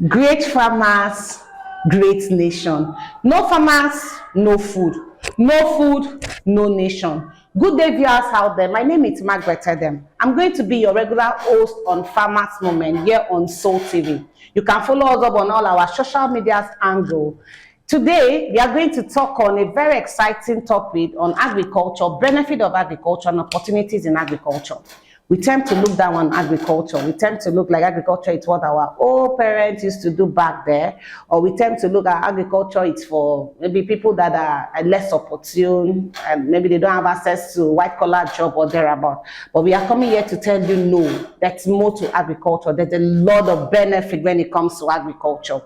Great farmers, great nation. No farmers, no food. No food, no nation. Good day, viewers out there. My name is Margaret Edem. I'm going to be your regular host on Farmers Moment here on Soul TV. You can follow us up on all our social medias angle. Today, we are going to talk on a very exciting topic on agriculture, benefit of agriculture and opportunities in agriculture. We tend to look down on agriculture. We tend to look like agriculture is what our old parents used to do back there. Or we tend to look at agriculture, it's for maybe people that are less opportune and maybe they don't have access to white collar job or thereabout. But we are coming here to tell you no, there's more to agriculture. There's a lot of benefit when it comes to agriculture.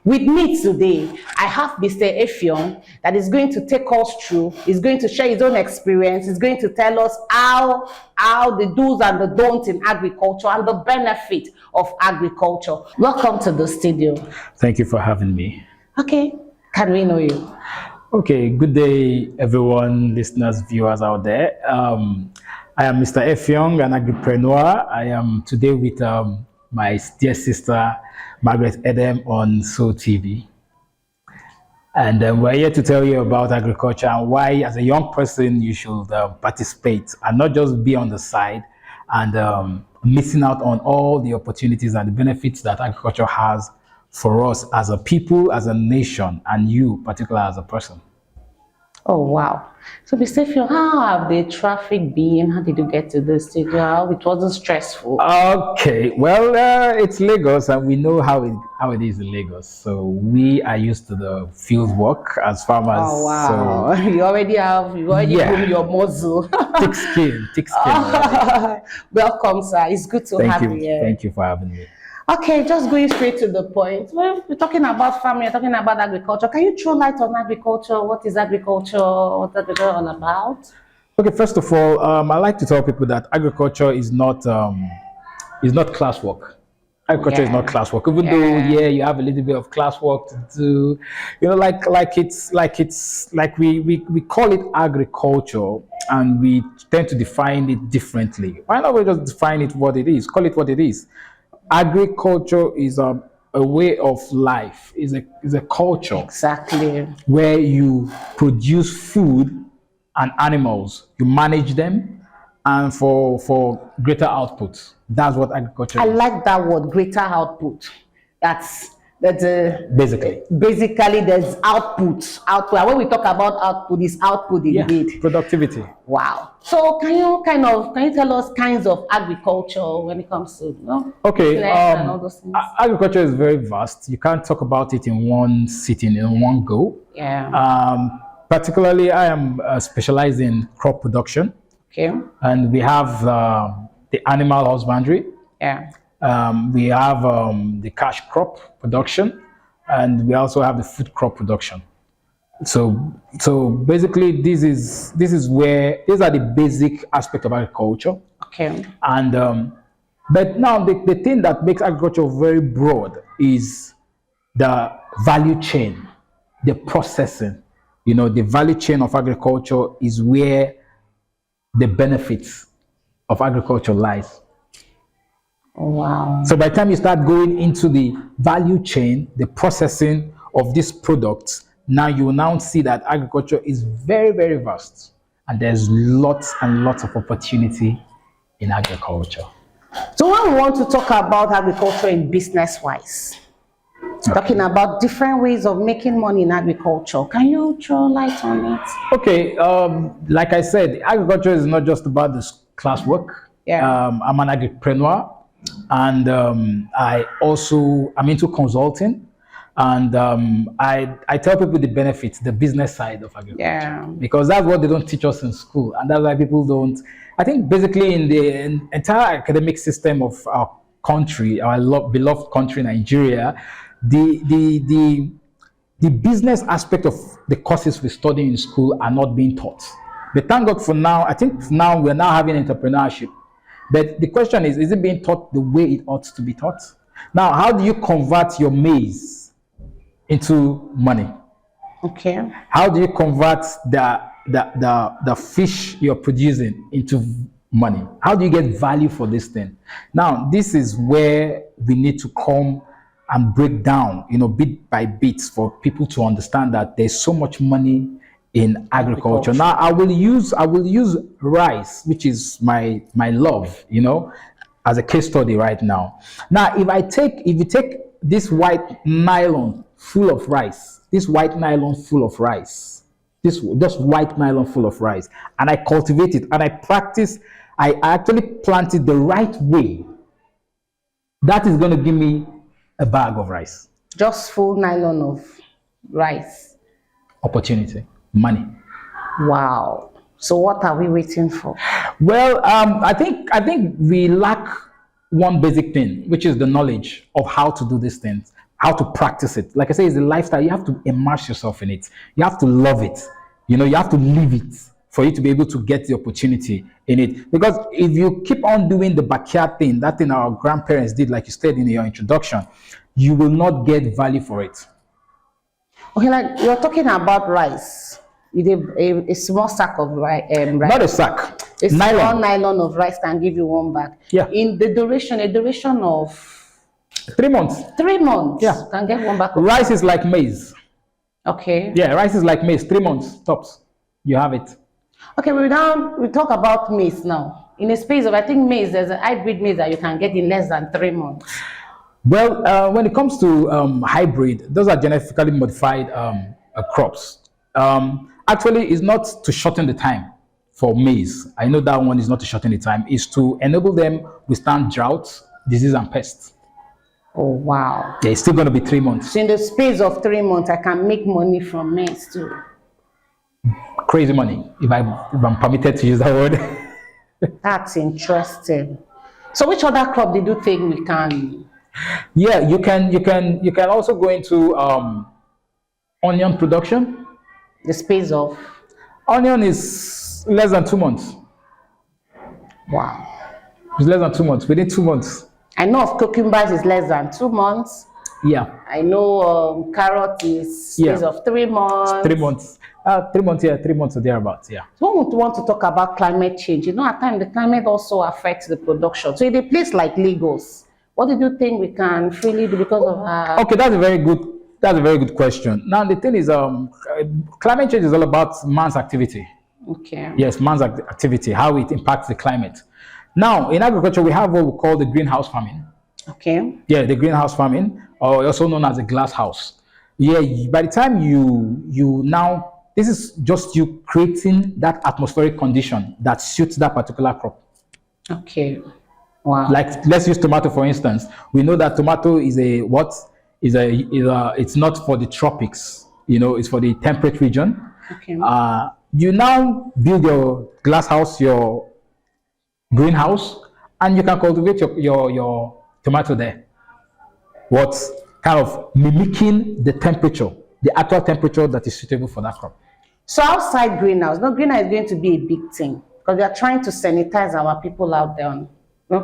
With me today, I have Mr. Effiong that is going to take us through, he's going to share his own experience, he's going to tell us how the do's and the don'ts in agriculture and the benefit of agriculture. Welcome to the studio. Thank you for having me. Okay, can we know you? Okay, good day, everyone, listeners, viewers out there. I am Mr. Effiong, an agripreneur. I am today with my dear sister, Margaret Edem on Soul TV. And we're here to tell you about agriculture and why, as a young person, you should participate and not just be on the side and missing out on all the opportunities and the benefits that agriculture has for us as a people, as a nation, and you, particularly as a person. Oh, wow. So, Mr. Effiong, how have the traffic been? How did you get to the studio? It wasn't stressful. Okay, well, it's Lagos, and we know how it is in Lagos. So we are used to the field work as farmers. Oh, wow. So, you already grown your muzzle. thick skin. Welcome, sir. It's good to have you here. Thank you for having me. Okay, just going straight to the point. Well, we're talking about farming, we're talking about agriculture. Can you throw light on agriculture? What is agriculture? What's agriculture all about? Okay, first of all, I like to tell people that agriculture is not classwork. Agriculture is not classwork, even though you have a little bit of classwork to do. You know, like we call it agriculture, and we tend to define it differently. Why not we just define it what it is? Call it what it is. Agriculture is a way of life, is a culture. Exactly. Where you produce food and animals, you manage them, and for greater output. That's what agriculture is. I like that word, greater output. That's basically there's output. When we talk about output, is output indeed. Productivity. Wow. So can you tell us kinds of agriculture when it comes to okay and all those things? Agriculture is very vast. You can't talk about it in one sitting, in one go. Yeah. Particularly, I am specialized in crop production. Okay. And we have the animal husbandry. Yeah. We have the cash crop production, and we also have the food crop production. So basically, these are the basic aspects of agriculture. Okay. And but now the thing that makes agriculture very broad is the value chain, the processing. You know, the value chain of agriculture is where the benefits of agriculture lies. Wow. So by the time you start going into the value chain, the processing of these products, now you will now see that agriculture is very, very vast. And there's lots and lots of opportunity in agriculture. So when we want to talk about agriculture in business-wise, talking about different ways of making money in agriculture, can you throw light on it? Okay, like I said, agriculture is not just about this classwork. Yeah. I'm an agripreneur. And I'm into consulting, and I tell people the benefits, the business side of agriculture. Yeah. Because that's what they don't teach us in school, and that's why people don't. I think basically in the entire academic system of our country, our beloved country, Nigeria, the business aspect of the courses we study in school are not being taught. But thank God for now. I think now we're now having entrepreneurship. But the question is it being taught the way it ought to be taught? Now, how do you convert your maize into money? Okay. How do you convert the fish you're producing into money? How do you get value for this thing? Now, this is where we need to come and break down, bit by bit for people to understand that there's so much money in agriculture. Now, I will use rice, which is my love, as a case study right now. Now, if you take this white nylon full of rice, this white nylon full of rice, this just white nylon full of rice, and I cultivate it and I actually plant it the right way, that is going to give me a bag of rice. Just full nylon of rice. Opportunity, money. Wow. So what are we waiting for? Well, I think we lack one basic thing, which is the knowledge of how to do these things, how to practice it. Like I say, it's a lifestyle. You have to immerse yourself in it. You have to love it. You have to live it for you to be able to get the opportunity in it. Because if you keep on doing the backyard thing, that thing our grandparents did, like you said in your introduction, you will not get value for it. Okay, like you're talking about rice. With a small sack of rice. Not a sack. A small nylon of rice can give you one bag. Yeah. In a duration of 3 months. 3 months. Yeah. You can get one bag. Rice is like maize. Okay. Yeah, rice is like maize. 3 months tops. You have it. Okay, we talk about maize now. In a space of, I think maize, there's a hybrid maize that you can get in less than 3 months. Well, when it comes to hybrid, those are genetically modified crops. Actually, it's not to shorten the time for maize. I know that one is not to shorten the time. It's to enable them withstand drought, disease, and pests. Oh, wow. Yeah, it's still going to be 3 months. So in the space of 3 months, I can make money from maize too. Crazy money, if I'm permitted to use that word. That's interesting. So which other crop did you think we can? Yeah, you can also go into onion production. The space of? Onion is less than 2 months. Wow. It's less than 2 months, within 2 months. I know of cucumbers is less than 2 months. Yeah. I know carrot is space of 3 months. 3 months. 3 months, yeah, 3 months or thereabouts, yeah. So when we want to talk about climate change, at times the climate also affects the production. So in a place like Lagos, what did you think we can freely do because of Okay, that's a very good question. Now the thing is, climate change is all about man's activity. Okay. Yes, man's activity, how it impacts the climate. Now in agriculture, we have what we call the greenhouse farming. Okay. Yeah, the greenhouse farming, or also known as a glass house. Yeah, by the time this is just you creating that atmospheric condition that suits that particular crop. Okay. Wow. Like let's use tomato for instance. We know that tomato is it's not for the tropics. It's for the temperate region. Okay. You now build your glass house, your greenhouse, and you can cultivate your tomato there. What's kind of mimicking the temperature, the actual temperature that is suitable for that crop. So outside greenhouse, greenhouse is going to be a big thing because we are trying to sanitize our people out there on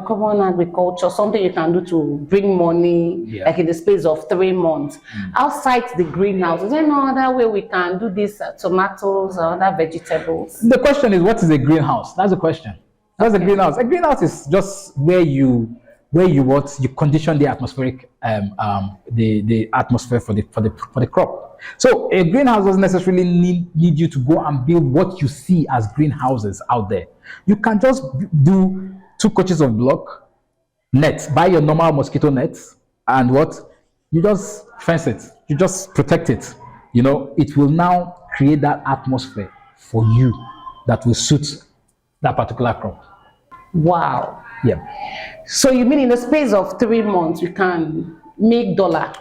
common agriculture, something you can do to bring money, like in the space of 3 months. Outside the greenhouse, is there no other way we can do this tomatoes or other vegetables? The question is, what is a greenhouse? That's the question. What's a greenhouse? A greenhouse is just where you condition the atmospheric the atmosphere for the crop. So a greenhouse doesn't necessarily need you to go and build what you see as greenhouses out there. You can just do 2 coaches of block, nets, buy your normal mosquito nets, and you just fence it, you just protect it. It will now create that atmosphere for you that will suit that particular crop. Wow. Yeah. So you mean in the space of 3 months you can make dollar?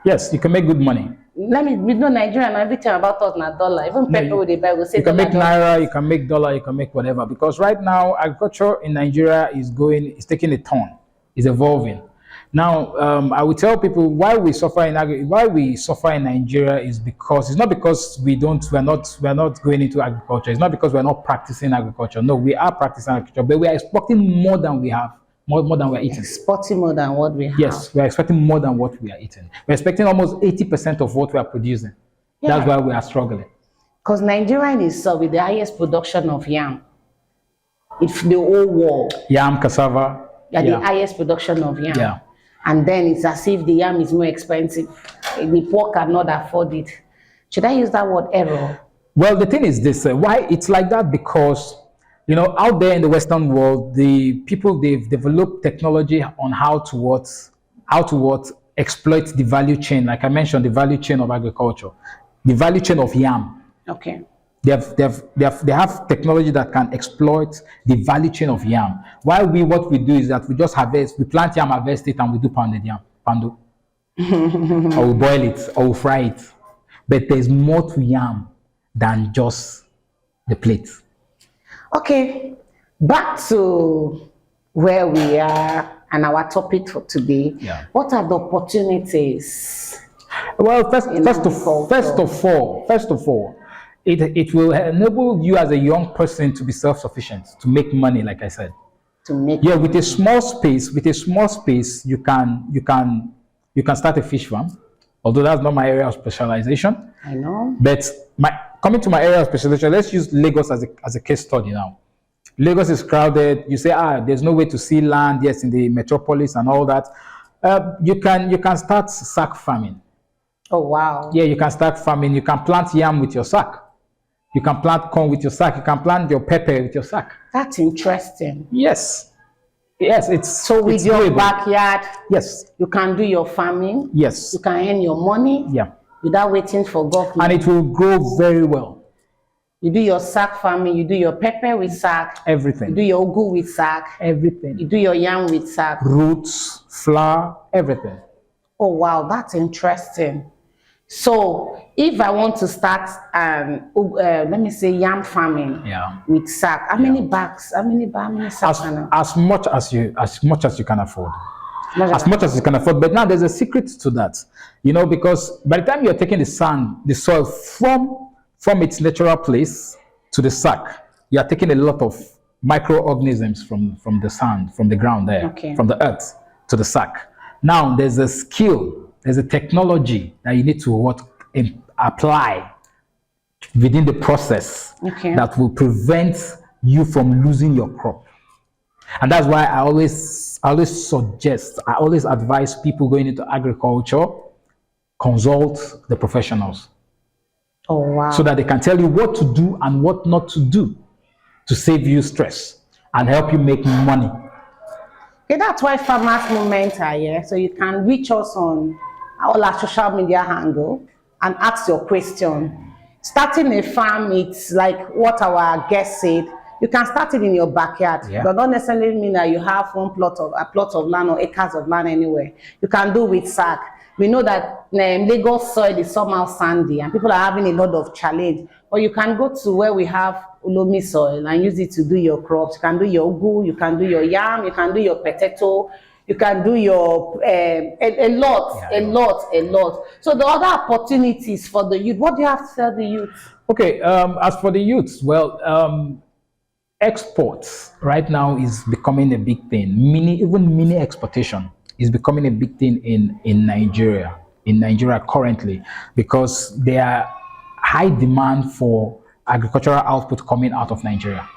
Yes, you can make good money. We know Nigeria and everything about us na dollar. Even people they buy will say you can make naira, you can make dollar, you can make whatever. Because right now agriculture in Nigeria is taking a turn, is evolving. Now I will tell people why we suffer in Nigeria is because it's not because we're not going into agriculture. It's not because we're not practicing agriculture. No, we are practicing agriculture, but we are exporting more than we have. More than we're eating. Exporting more than what we have. Yes, we're expecting more than what we are eating. We're expecting almost 80% of what we are producing. Yeah. That's why we are struggling. Because Nigeria is with the highest production of yam in the whole world. Yam, cassava. The highest production of yam. Yeah. and then it's as if the yam is more expensive. The poor cannot afford it. Should I use that word error? Well, the thing is this: why it's like that because out there in the Western world, the people they've developed technology on how to exploit the value chain. Like I mentioned, the value chain of agriculture, the value chain of yam. Okay. They have technology that can exploit the value chain of yam. While what we do is that we just harvest, we plant yam, harvest it, and we do pounded yam, pando, or we boil it, or we fry it. But there's more to yam than just the plate. Okay, back to where we are and our topic for today. Yeah. What are the opportunities? Well, first of all, it will enable you as a young person to be self-sufficient, to make money, like I said. To make Yeah, with a small space, you can start a fish farm. Although that's not my area of specialization. I know. But coming to my area of specialization, let's use Lagos as a case study now. Lagos is crowded. You say, there's no way to see land, yes, in the metropolis and all that. You can start sack farming. Oh, wow. Yeah, you can start farming. You can plant yam with your sack. You can plant corn with your sack. You can plant your pepper with your sack. That's interesting. Yes. Yes, it's so with it's your doable. backyard. Yes. You can do your farming. Yes. You can earn your money. Yeah. Without waiting for government. And it will grow very well. You do your sack farming. You do your pepper with sack. Everything. You do your ugu with sack. Everything. You do your yam with sack. Roots, flour, everything. Oh wow, that's interesting. So if I want to start let me say yam farming, with sack, how many bags, how many sacks? As much as you can afford. As much as you can afford. But now there's a secret to that. Because by the time you're taking the soil from its natural place to the sack, you are taking a lot of microorganisms from the sand, from the ground there, from the earth to the sack. Now there's a skill, there's a technology that you need to apply within the process that will prevent you from losing your crop. And that's why I always advise people going into agriculture, consult the professionals. Oh wow. So that they can tell you what to do and what not to do to save you stress and help you make money. Okay, that's why Farmers Movement are here. So you can reach us on our social media handle and ask your question. Starting a farm, it's like what our guest said. You can start it in your backyard. It does not necessarily mean that you have a plot of land or acres of land anywhere. You can do with sack. We know that Lagos soil is somehow sandy and people are having a lot of challenge. But you can go to where we have Ulomi soil and use it to do your crops. You can do your ugu, you can do your yam, you can do your potato, you can do your a lot. So the other opportunities for the youth, what do you have to tell the youth? Okay, as for the youth, well, exports right now is becoming a big thing. Even mini exportation is becoming a big thing in Nigeria. In Nigeria currently, because there are high demand for agricultural output coming out of Nigeria.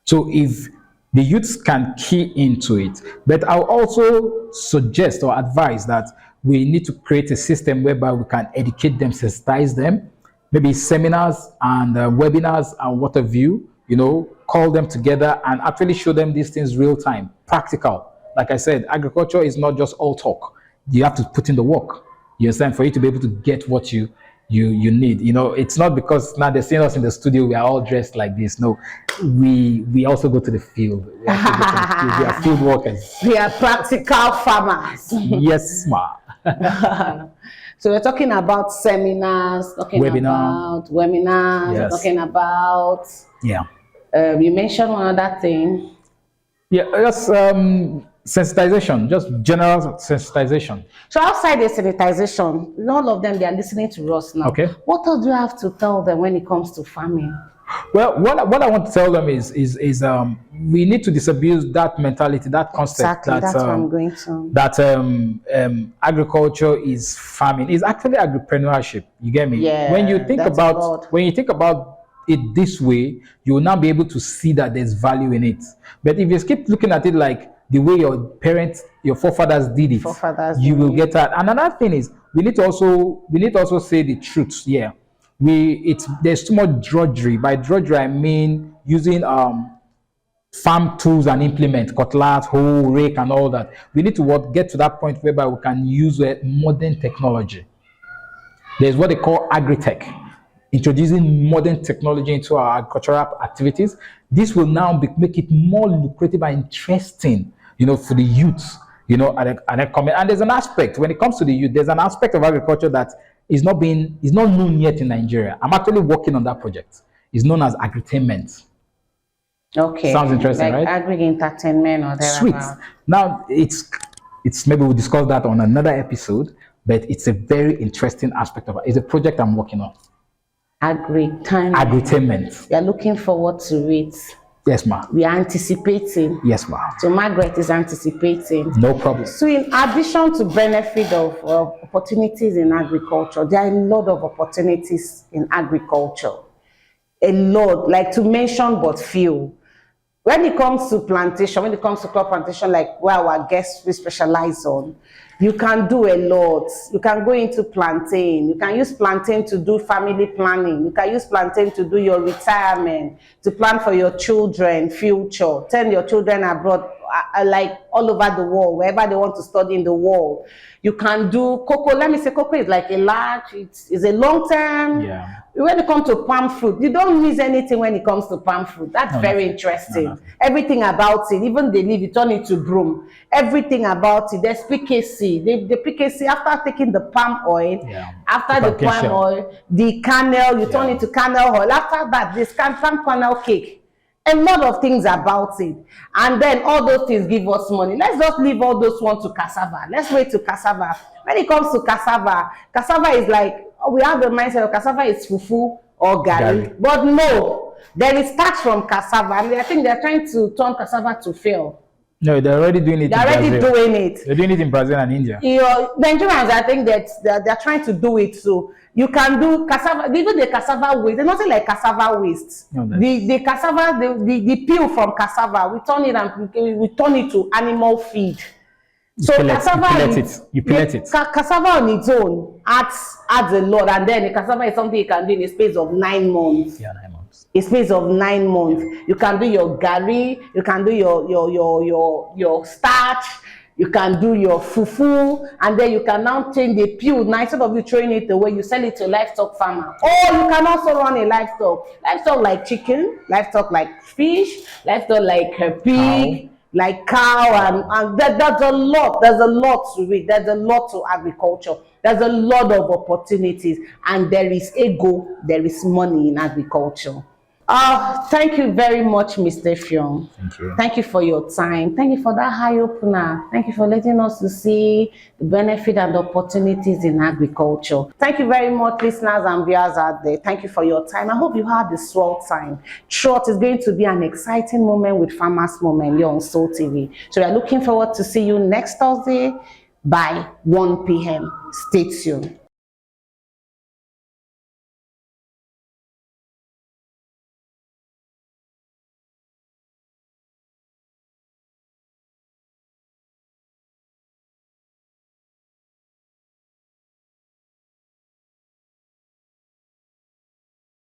So if the youths can key into it, but I'll also suggest or advise that we need to create a system whereby we can educate them, sensitize them, maybe seminars and webinars and what have you, call them together and actually show them these things real time, practical. Like I said, agriculture is not just all talk. You have to put in the work. You understand? For you to be able to get what you need. It's not because now they're seeing us in the studio, we are all dressed like this. No, we also go to the field. We are field workers. We are practical farmers. Yes, ma. So we're talking about seminars, about webinars, yes. Talking about you mentioned one other thing. Yeah, just sensitization, just general sensitization. So outside the sensitization, all of them, they are listening to us now. Okay. What else do you have to tell them when it comes to farming? Well, what I want to tell them is we need to disabuse that mentality, that concept. Exactly, that's what I'm going to. That agriculture is farming. It's actually agripreneurship. You get me? Yeah. When you think about it this way, you will now be able to see that there's value in it. But if you keep looking at it like the way your parents, your forefathers did it. Forefathers You did will it. get that. And another thing is, we need to also say the truth. Yeah, there's too much drudgery. By drudgery, I mean using farm tools and implements, cutlass, hoe, rake, and all that. We need to get to that point whereby we can use modern technology. There's what they call agri-tech, introducing modern technology into our agricultural activities. This will now make it more lucrative and interesting, for the youth, and there's an aspect when it comes to the youth. There's an aspect of agriculture that is not known yet in Nigeria. I'm actually working on that project. It's known as agritainment. Okay. Sounds interesting, like right? agri-entertainment or Sweet. thereabout. Now it's maybe we'll discuss that on another episode, but it's a very interesting aspect of it. It's a project I'm working on. Agritainment. We are looking forward to it. Yes, ma'am. We are anticipating. Yes, ma'am. So Margaret is anticipating. No problem. So in addition to benefit of opportunities in agriculture, there are a lot of opportunities in agriculture. A lot, like to mention but few. When it comes to plantation, when it comes to crop plantation, like where our guests we specialize on, you can do a lot. You can go into plantain. You can use plantain to do family planning. You can use plantain to do your retirement, to plan for your children, future, send your children abroad, like all over the world, wherever they want to study in the world. You can do cocoa. Let me say cocoa is like it's a long term. Yeah. When it comes to palm fruit, you don't miss anything when it comes to palm fruit. That's very interesting. No. Everything about it, even the leaf, you turn it to broom. Everything about it. There's PKC. The PKC, after taking the palm oil, after the palm oil, the kernel, you turn it to kernel oil. After that, this palm kernel cake. A lot of things about it. And then all those things give us money. Let's just leave all those ones to cassava. Let's wait to cassava. When it comes to cassava, cassava is like, we have the mindset of cassava is fufu or gari. But no, there is starch from cassava. And I think they're trying to turn cassava to fail. No, they're already doing it. They're already doing it. They're doing it in Brazil and India. Nigerians, I think that they're trying to do it. So you can do cassava, even the cassava waste. There's nothing like cassava waste. No, the cassava, the peel from cassava, we turn it to animal feed. So you pellet it. Cassava on its own adds a lot, and then the cassava is something you can do in a space of 9 months. Yeah, 9 months. A space of 9 months. You can do your gari, you can do your starch, you can do your fufu, and then you can now change the peel. Now, instead of you throwing it away, you sell it to a livestock farmer. Or you can also run a livestock like chicken, livestock like fish, livestock like pig, like cow, and there's a lot. There's a lot to it. There's a lot to agriculture. There's a lot of opportunities, and there is ego. There is money in agriculture. Thank you very much, Mr. Fion. Thank you. Thank you for your time. Thank you for that eye opener. Thank you for letting us to see the benefit and the opportunities in agriculture. Thank you very much, listeners and viewers out there. Thank you for your time. I hope you had a swell time. Sure, it's going to be an exciting moment with Farmers Moment here on Soul TV. So we're looking forward to see you next Thursday by 1 p.m. Stay tuned.